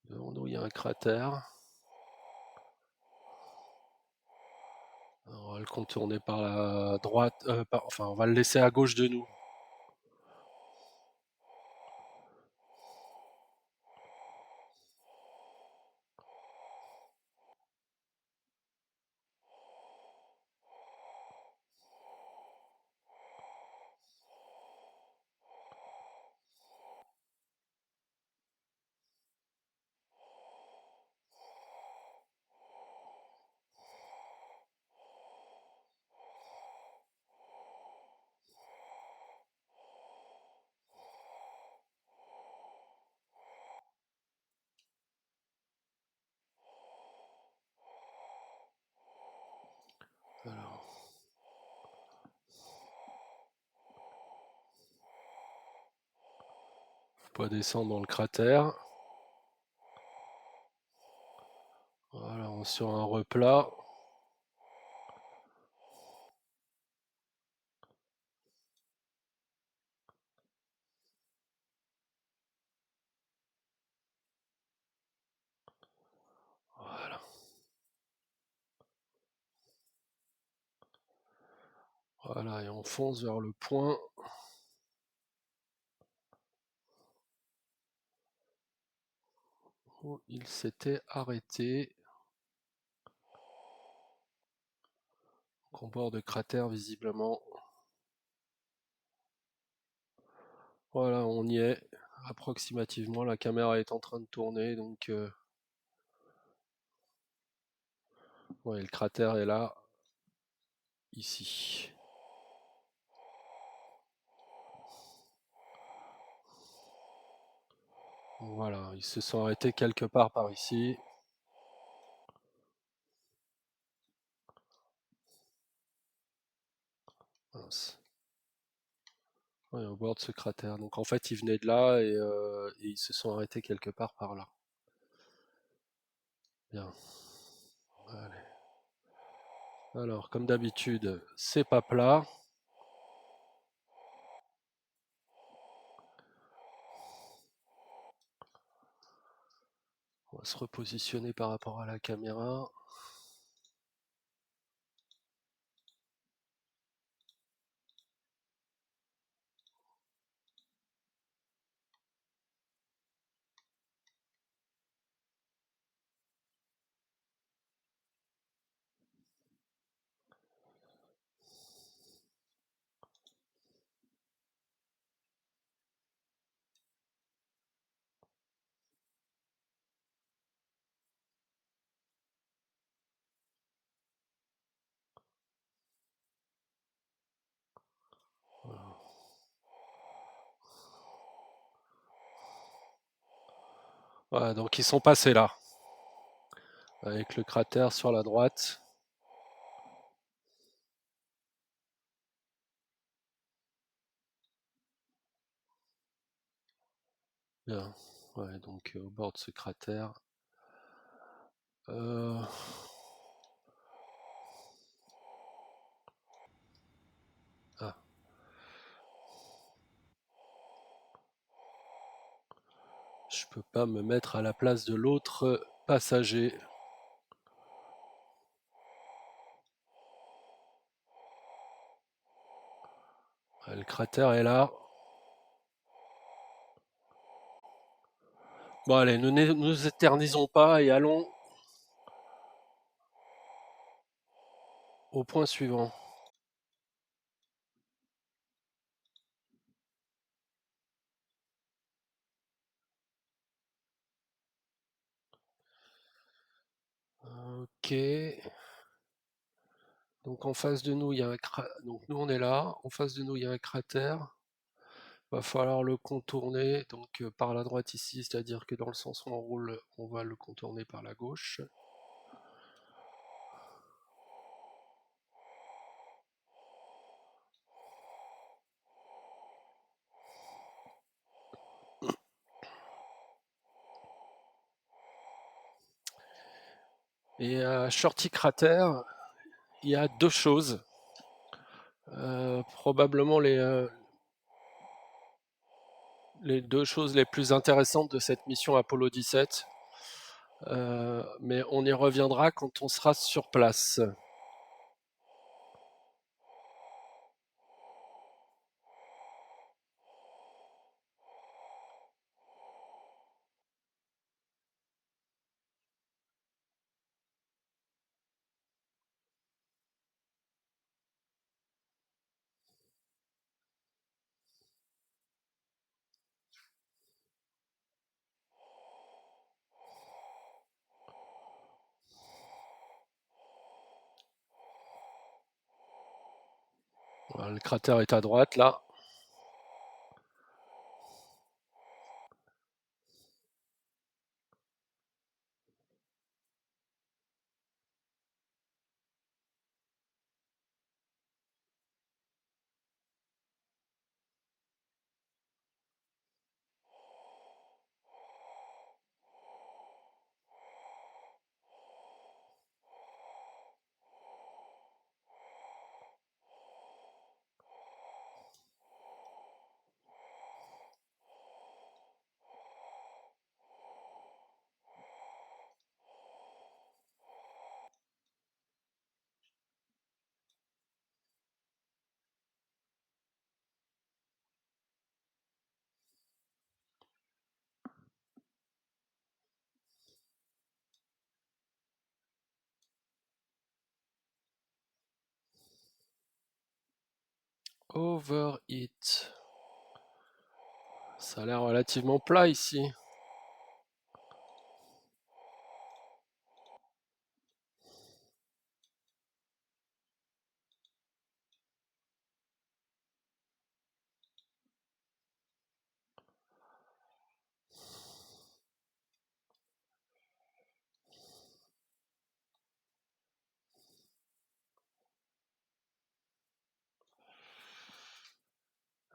devant nous, il y a un cratère. Alors va le contourner par la droite, enfin on va le laisser à gauche de nous. Alors, faut pas descendre dans le cratère. Voilà, sur un replat. Voilà. Voilà, et on fonce vers le point où il s'était arrêté. En bord de cratère visiblement. Voilà, on y est approximativement. La caméra est en train de tourner, donc ouais, le cratère est là, ici. Voilà, ils se sont arrêtés quelque part par ici. Mince. Ouais, au bord de ce cratère. Donc en fait, ils venaient de là et ils se sont arrêtés quelque part par là. Bien. Allez. Alors, comme d'habitude, c'est pas plat. On va se repositionner par rapport à la caméra. Voilà. Voilà, donc ils sont passés là, avec le cratère sur la droite. Bien. Ouais, donc au bord de ce cratère. Euh, Ah, je peux pas me mettre à la place de l'autre passager. Ouais, le cratère est là. Bon allez, ne nous éternisons pas et allons au point suivant. Ok. Donc en face de nous, il y a un donc nous on est là. En face de nous, il y a un cratère. Va falloir le contourner donc par la droite ici, c'est-à-dire que dans le sens où on roule, on va le contourner par la gauche. Et à Shorty Crater, il y a deux choses. Probablement les deux choses les plus intéressantes de cette mission Apollo 17. Mais on y reviendra quand on sera sur place. Voilà, le cratère est à droite là. Overheat. Ça a l'air relativement plat ici.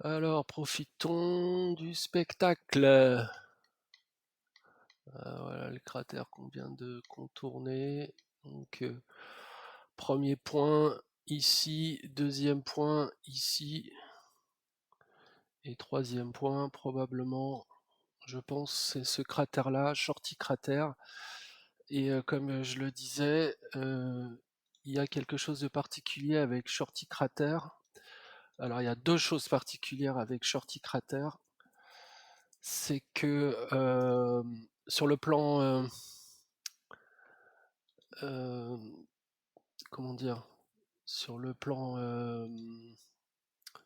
Alors, profitons du spectacle. Voilà le cratère qu'on vient de contourner. Donc, premier point ici, deuxième point ici, et troisième point probablement, je pense, c'est ce cratère-là, Shorty Crater. Et comme je le disais, il y a quelque chose de particulier avec Shorty Crater. Alors, il y a deux choses particulières avec Shorty Crater. C'est que sur le plan, euh, comment dire, sur le plan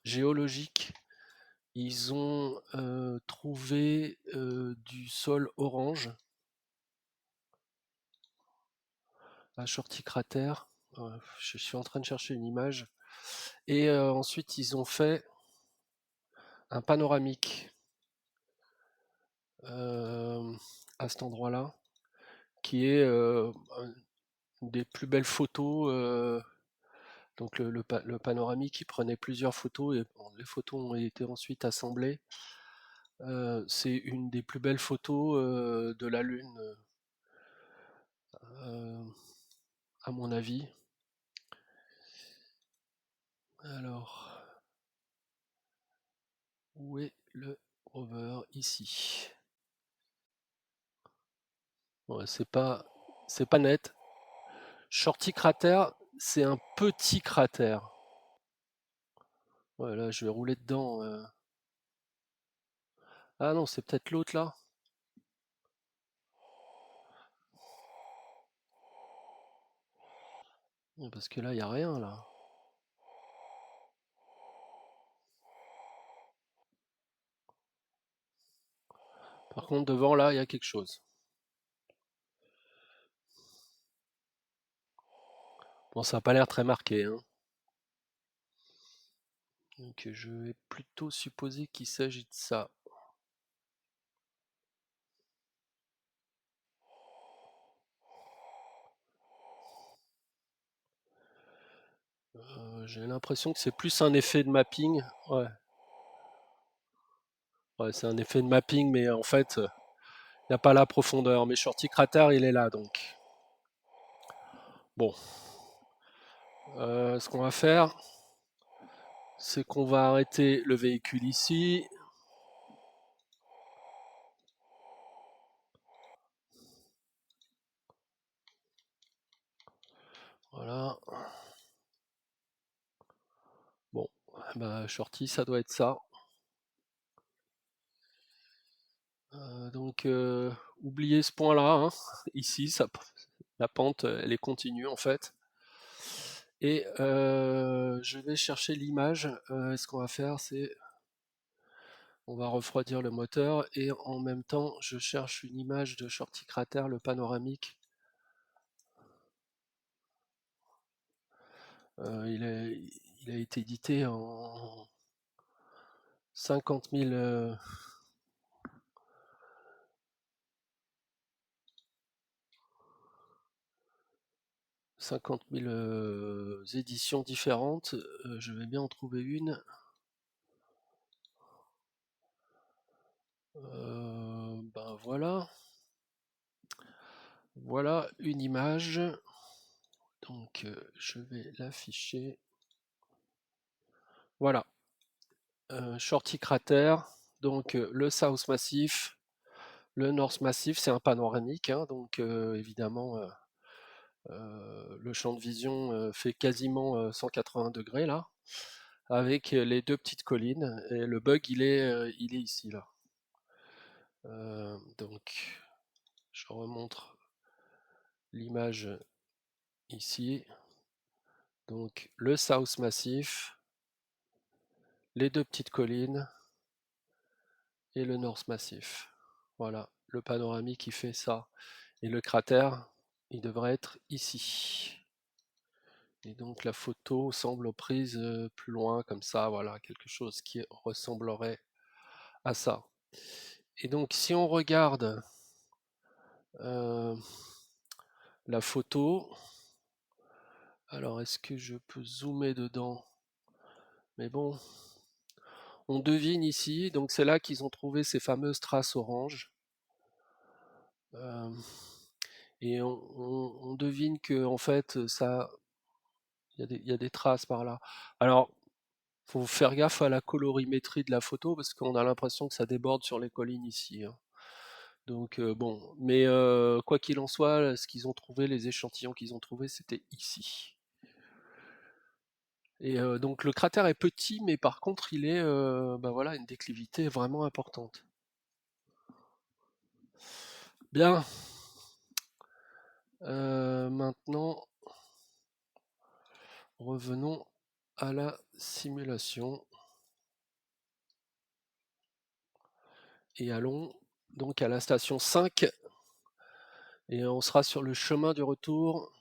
géologique, ils ont trouvé du sol orange à Shorty Crater. Je suis en train de chercher une image. Et ensuite, ils ont fait un panoramique euh, à cet endroit-là, qui est une des plus belles photos. Donc le panoramique, il prenait plusieurs photos et bon, les photos ont été ensuite assemblées. C'est une des plus belles photos de la Lune, euh, à mon avis. Alors, où est le rover? Ici. Ouais, c'est pas net. Shorty Crater, c'est un petit cratère. Voilà, je vais rouler dedans. Ah non, c'est peut-être l'autre là. Parce que là, il n'y a rien là. Par contre, devant là, il y a quelque chose. Bon, ça n'a pas l'air très marqué, hein. Donc je vais plutôt supposer qu'il s'agit de ça. J'ai l'impression que c'est plus un effet de mapping. Ouais, ouais, c'est un effet de mapping, mais en fait, il n'y a pas la profondeur. Mais Shorty Crater, il est là, donc. Bon, ce qu'on va faire, c'est qu'on va arrêter le véhicule ici. Voilà. Bon, bah, Shorty, ça doit être ça. Donc, oubliez ce point-là, hein. Ici, la pente, elle est continue en fait. Et je vais chercher l'image. Ce qu'on va faire, c'est on va refroidir le moteur et en même temps, je cherche une image de Shorty Crater, le panoramique. Il Il a été édité en 50 000 éditions différentes. Je vais bien en trouver une. Ben voilà. Voilà une image. Donc je vais l'afficher. Voilà. Shorty Crater. Donc le South Massif. Le North Massif, c'est un panoramique, hein, donc évidemment le champ de vision fait quasiment 180 degrés là, avec les deux petites collines. Et le bug, il est ici là. Donc, je remontre l'image ici. Donc, le South Massif, les deux petites collines et le North Massif. Voilà, le panoramique qui fait ça. Et le cratère, il devrait être ici. Et donc la photo semble prise plus loin, comme ça, voilà, quelque chose qui ressemblerait à ça. Et donc si on regarde la photo, alors est-ce que je peux zoomer dedans? Mais bon, on devine ici, donc c'est là qu'ils ont trouvé ces fameuses traces oranges. Et on devine que en fait ça, il y a des traces par là. Alors faut faire gaffe à la colorimétrie de la photo parce qu'on a l'impression que ça déborde sur les collines ici, hein. Donc bon, mais quoi qu'il en soit, ce qu'ils ont trouvé, les échantillons qu'ils ont trouvés, c'était ici. Et donc le cratère est petit, mais par contre il est, bah voilà, une déclivité vraiment importante. Bien. Maintenant, revenons à la simulation et allons donc à la station 5 et on sera sur le chemin du retour.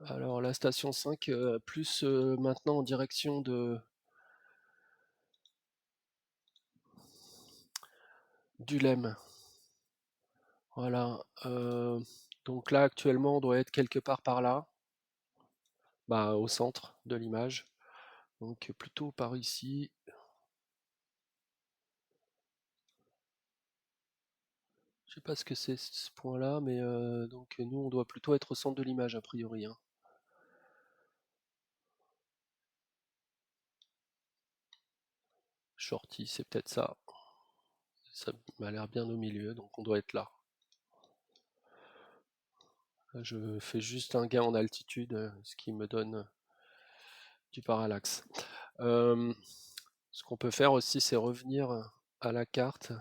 Alors la station 5, plus maintenant en direction d'Ulem. Voilà. Donc là actuellement on doit être quelque part par là, bah, au centre de l'image. Donc plutôt par ici. Je sais pas ce que c'est ce point-là, mais donc nous on doit plutôt être au centre de l'image a priori, hein. Shorty, c'est peut-être ça. Ça m'a l'air bien au milieu, donc on doit être là. Là, je fais juste un gain en altitude, ce qui me donne du parallaxe. Ce qu'on peut faire aussi, c'est revenir à la carte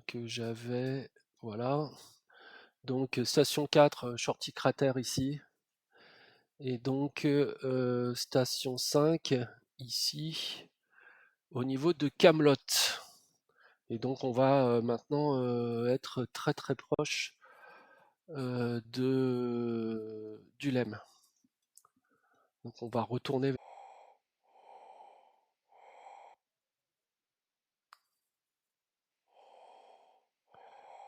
que j'avais. Voilà. Donc station 4, Shorty Crater ici. Et donc station 5 ici au niveau de Camelot. Et donc on va maintenant être très très proche de d'Ulem. Donc on va retourner.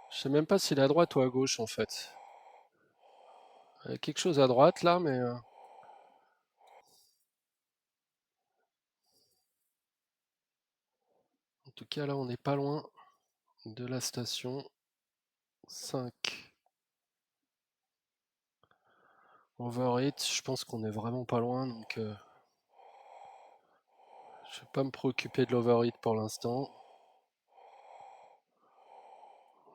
Je sais même pas s'il est à droite ou à gauche en fait. Il y a quelque chose à droite là, mais en tout cas là on n'est pas loin de la station 5. Overheat, je pense qu'on est vraiment pas loin, donc je vais pas me préoccuper de l'overheat pour l'instant.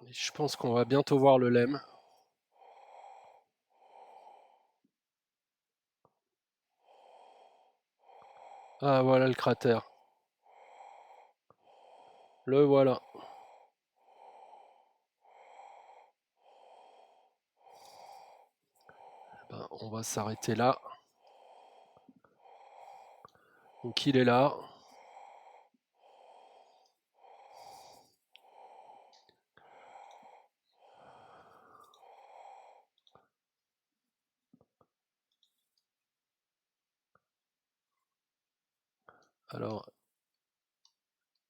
Je pense qu'on va bientôt voir le LEM. Ah voilà le cratère. Le voilà. Ben, on va s'arrêter là. Donc il est là. Alors,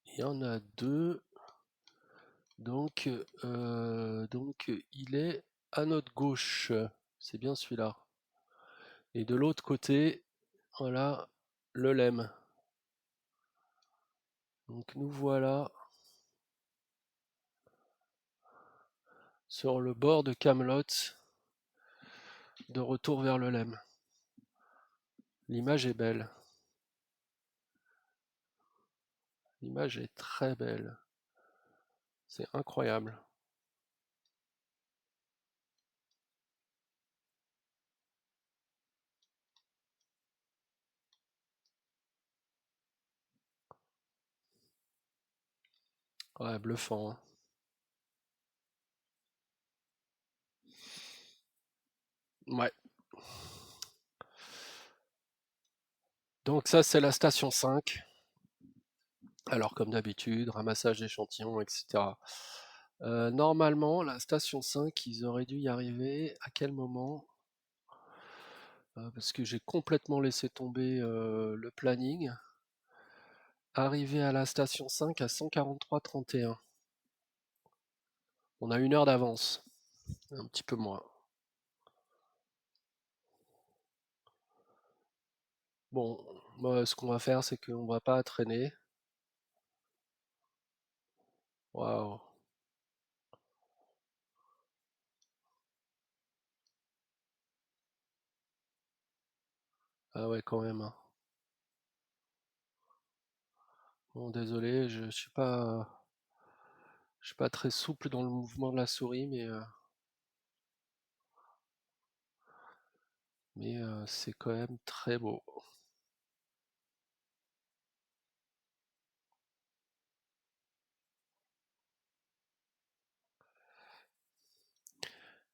il y en a deux. Donc, il est à notre gauche. C'est bien celui-là. Et de l'autre côté, voilà, le lemme. Donc nous voilà sur le bord de Camelot, de retour vers le lemme. L'image est belle. L'image est très belle. C'est incroyable. Ouais, bluffant, hein. Ouais. Donc ça, c'est la station 5. Alors comme d'habitude, ramassage d'échantillons, etc. Normalement, la station 5, ils auraient dû y arriver à quel moment? Parce que j'ai complètement laissé tomber le planning. Arrivé à la station 5 à 143,31. On a 1 heure d'avance, un petit peu moins. Bon, moi, ce qu'on va faire, c'est qu'on va pas traîner. Waouh. Ah ouais, quand même, hein. Bon, désolé, je suis pas très souple dans le mouvement de la souris, mais c'est quand même très beau.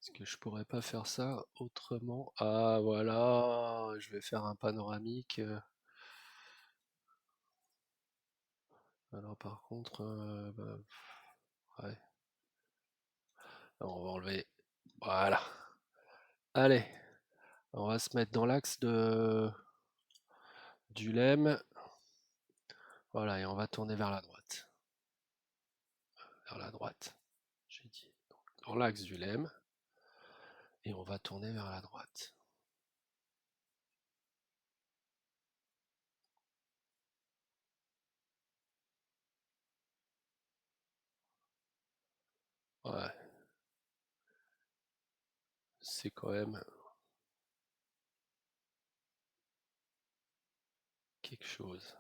Est-ce que je pourrais pas faire ça autrement? Ah voilà, je vais faire un panoramique. Alors par contre, bah, ouais, on va enlever. Voilà. Allez, on va se mettre dans l'axe du lemme. Voilà, et on va tourner vers la droite. Vers la droite, j'ai dit. Donc, dans l'axe du lemme, et on va tourner vers la droite. Ouais, c'est quand même quelque chose.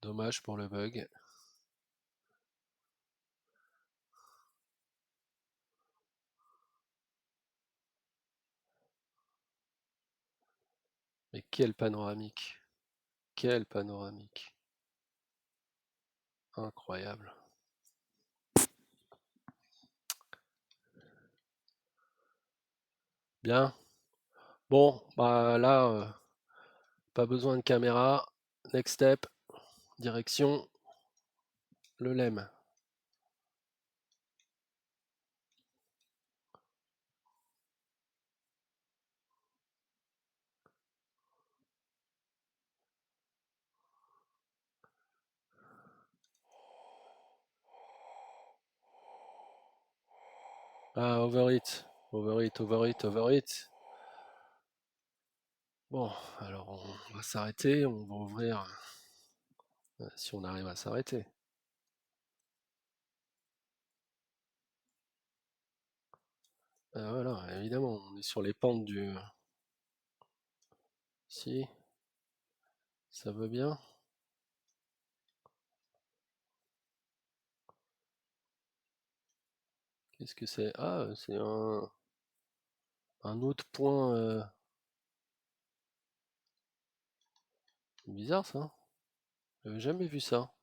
Dommage pour le bug. Mais quel panoramique. Quel panoramique. Incroyable. Bien. Bon, bah là, pas besoin de caméra. Next step, direction le lemme. Ah, overhit. Overhit, overhit, overhit. Bon, alors on va s'arrêter, on va ouvrir si on arrive à s'arrêter. Ah, voilà, évidemment, on est sur les pentes du... Si, ça veut bien. Qu'est-ce que c'est? Ah, c'est un autre point bizarre ça. J'avais jamais vu ça.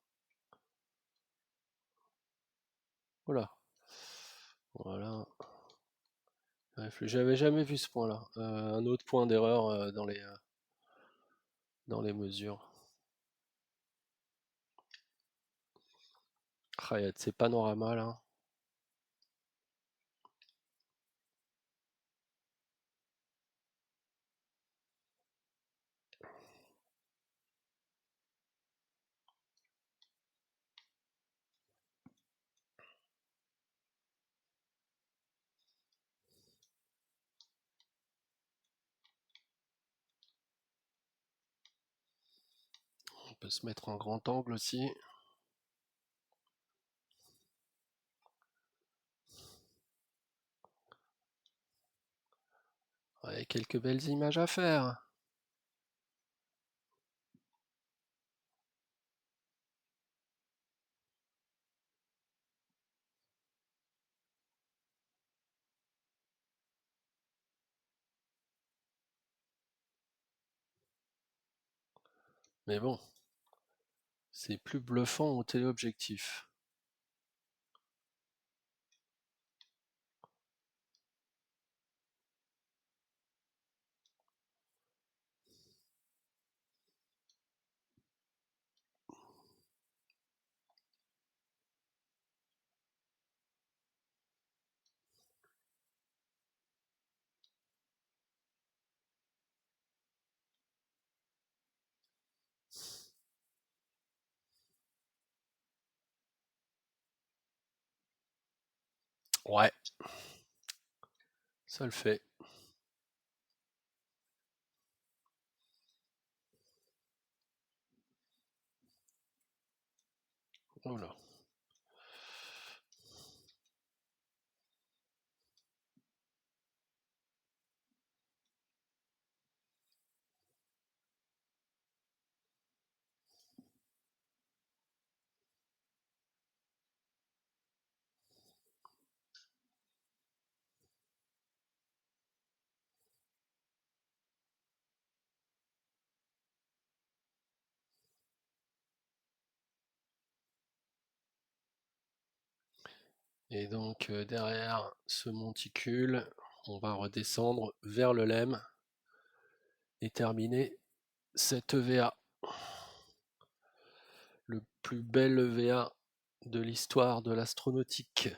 Voilà. Voilà. J'avais jamais vu ce point-là. Un autre point d'erreur dans les mesures. Ah, il y a de ces panoramas là. peut se mettre en grand angle aussi. Ouais, quelques belles images à faire. Mais bon, c'est plus bluffant au téléobjectif. Ouais, ça le fait. Voilà. Et donc derrière ce monticule, on va redescendre vers le LEM et terminer cette EVA. Le plus bel EVA de l'histoire de l'astronautique,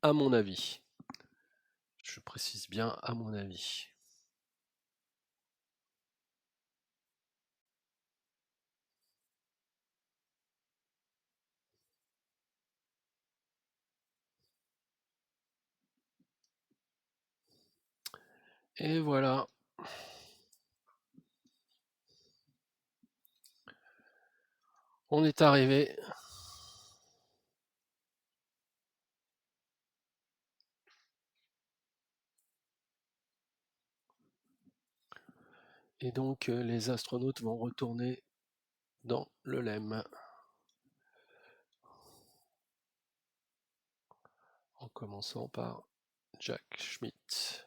à mon avis. Je précise bien à mon avis. Et voilà. On est arrivé. Et donc les astronautes vont retourner dans le LEM. En commençant par Jack Schmitt.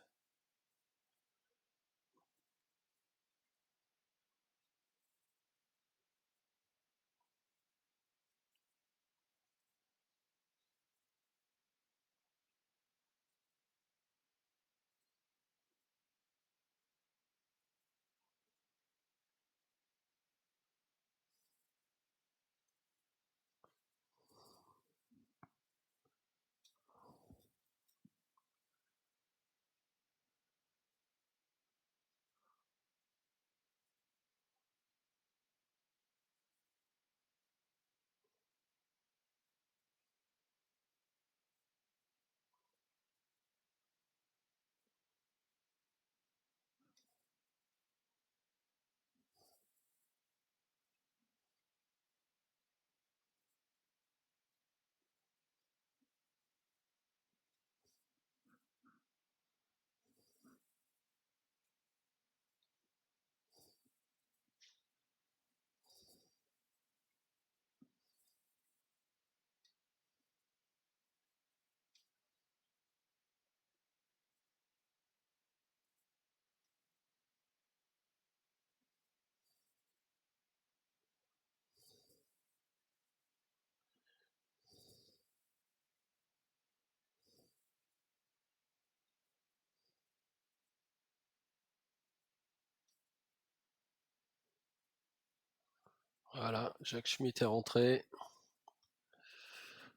Voilà, Jack Schmitt est rentré.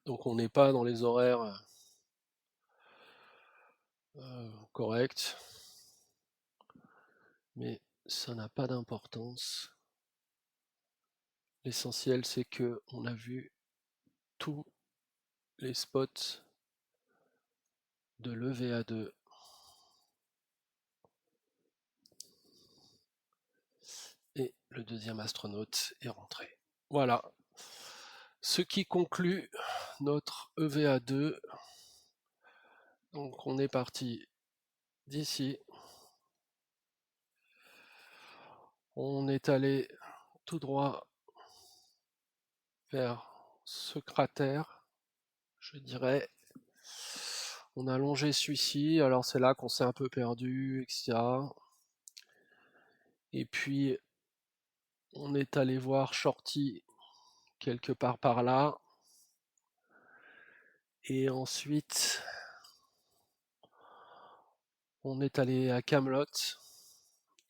Donc on n'est pas dans les horaires corrects. Mais ça n'a pas d'importance. L'essentiel c'est que on a vu tous les spots de l'EVA2. et le deuxième astronaute est rentré. Voilà. Ce qui conclut notre EVA2. Donc on est parti d'ici. On est allé tout droit vers ce cratère, je dirais. On a longé celui-ci, alors c'est là qu'on s'est un peu perdu, etc. Et puis on est allé voir Shorty quelque part par là. Et ensuite, on est allé à Camelot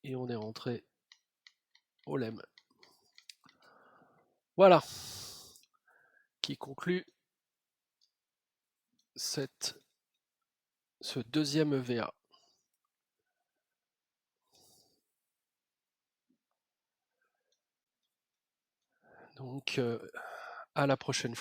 et on est rentré au Lem. Voilà qui conclut ce deuxième EVA. Donc à la prochaine fois.